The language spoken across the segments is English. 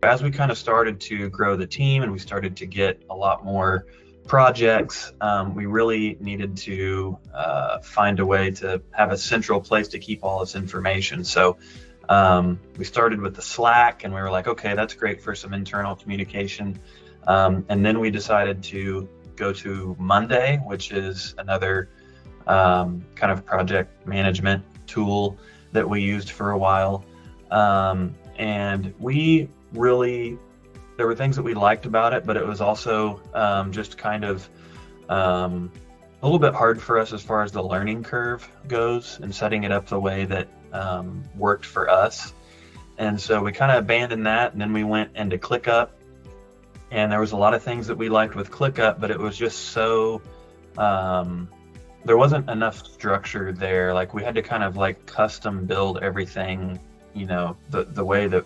As we kind of started to grow the team and we started to get a lot more projects, we really needed to find a way to have a central place to keep all this information. So we started with the Slack, and we were like, okay, that's great for some internal communication. And then we decided to go to Monday, which is another kind of project management tool that we used for a while. And we really, there were things that we liked about it, but it was also just kind of a little bit hard for us as far as the learning curve goes and setting it up the way that worked for us. And so we kind of abandoned that, and then we went into ClickUp, and there was a lot of things that we liked with ClickUp, but it was just so there wasn't enough structure there. Like, we had to kind of like custom build everything, you know, the way that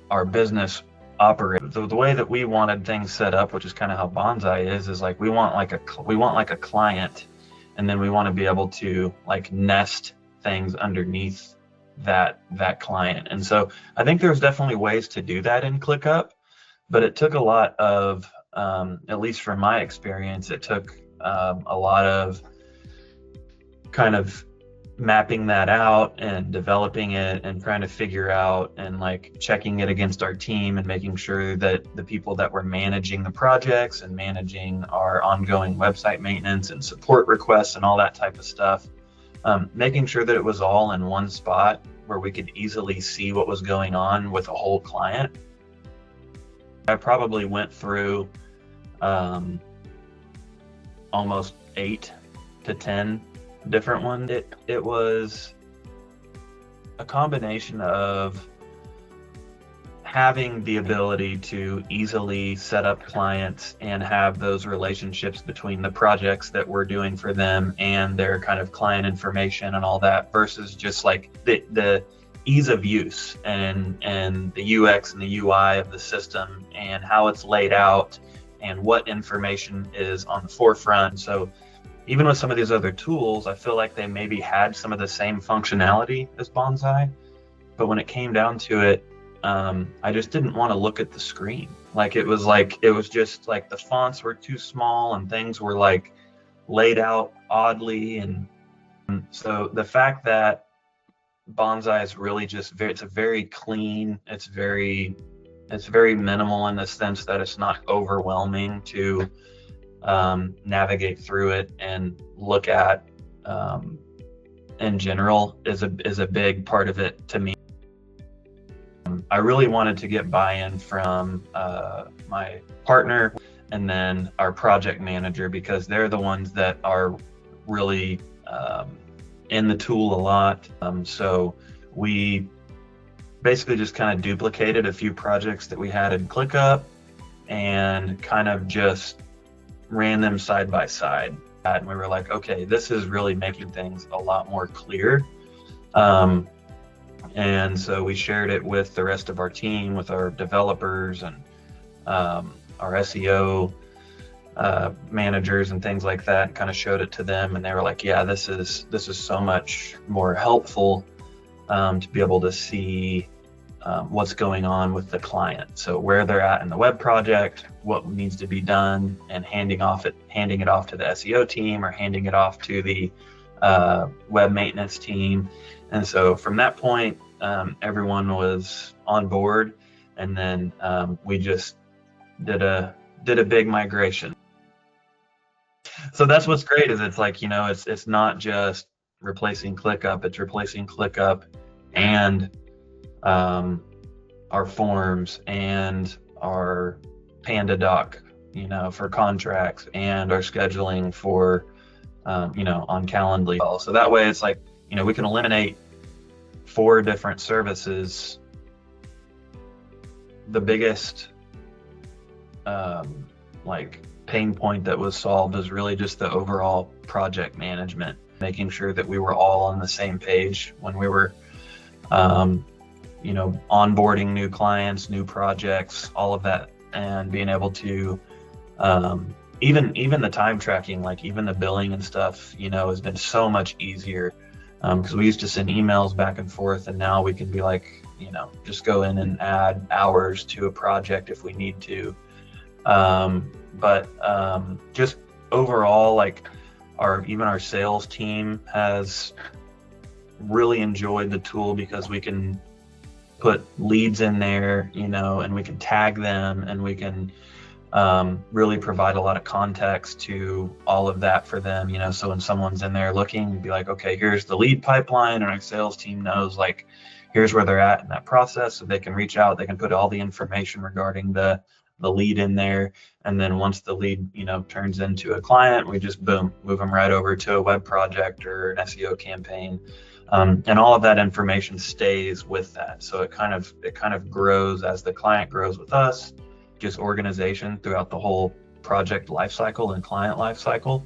our business operates. The way that we wanted things set up, which is kind of how Bonsai is like we want like a client, and then we want to be able to like nest things underneath that client. And so I think there's definitely ways to do that in ClickUp, but it took a lot of, at least from my experience, it took a lot of kind of mapping that out and developing it and trying to figure out and like checking it against our team and making sure that the people that were managing the projects and managing our ongoing website maintenance and support requests and all that type of stuff, making sure that it was all in one spot where we could easily see what was going on with a whole client. I probably went through almost 8 to 10 different ones. It was a combination of having the ability to easily set up clients and have those relationships between the projects that we're doing for them and their kind of client information and all that, versus just like the ease of use and the UX and the UI of the system and how it's laid out and what information is on the forefront. So even with some of these other tools, I feel like they maybe had some of the same functionality as Bonsai, but when it came down to it, I just didn't want to look at the screen. It was just like the fonts were too small and things were like laid out oddly. And so the fact that Bonsai is really just it's a very clean, it's very minimal in the sense that it's not overwhelming to navigate through it and look at in general is a big part of it to me. I really wanted to get buy-in from my partner and then our project manager, because they're the ones that are really in the tool a lot. So we basically just kind of duplicated a few projects that we had in ClickUp and kind of just ran them side by side. And we were like, okay, this is really making things a lot more clear. And so we shared it with the rest of our team, with our developers and our SEO managers and things like that, and kind of showed it to them, and they were like, yeah, this is so much more helpful to be able to see what's going on with the client. So where they're at in the web project, what needs to be done, and handing it off to the SEO team or handing it off to the web maintenance team. And so from that point, everyone was on board, and then we just did a big migration. So that's what's great, is it's like, it's not just replacing ClickUp, it's replacing ClickUp and our forms and our PandaDoc, for contracts, and our scheduling for, on Calendly. So that way it's like, we can eliminate 4 different services. The biggest pain point that was solved is really just the overall project management, making sure that we were all on the same page when we were onboarding new clients, new projects, all of that, and being able to even the time tracking, like even the billing and stuff, has been so much easier, because we used to send emails back and forth, and now we can be like, just go in and add hours to a project if we need to. But just overall, like our sales team has really enjoyed the tool because we can put leads in there, and we can tag them, and we can really provide a lot of context to all of that for them, so when someone's in there looking, be like, okay, here's the lead pipeline, and our sales team knows, like, here's where they're at in that process, so they can reach out, they can put all the information regarding the lead in there, and then once the lead turns into a client, we just move them right over to a web project or an SEO campaign. And all of that information stays with that, so it kind of grows as the client grows with us, just organization throughout the whole project lifecycle and client lifecycle.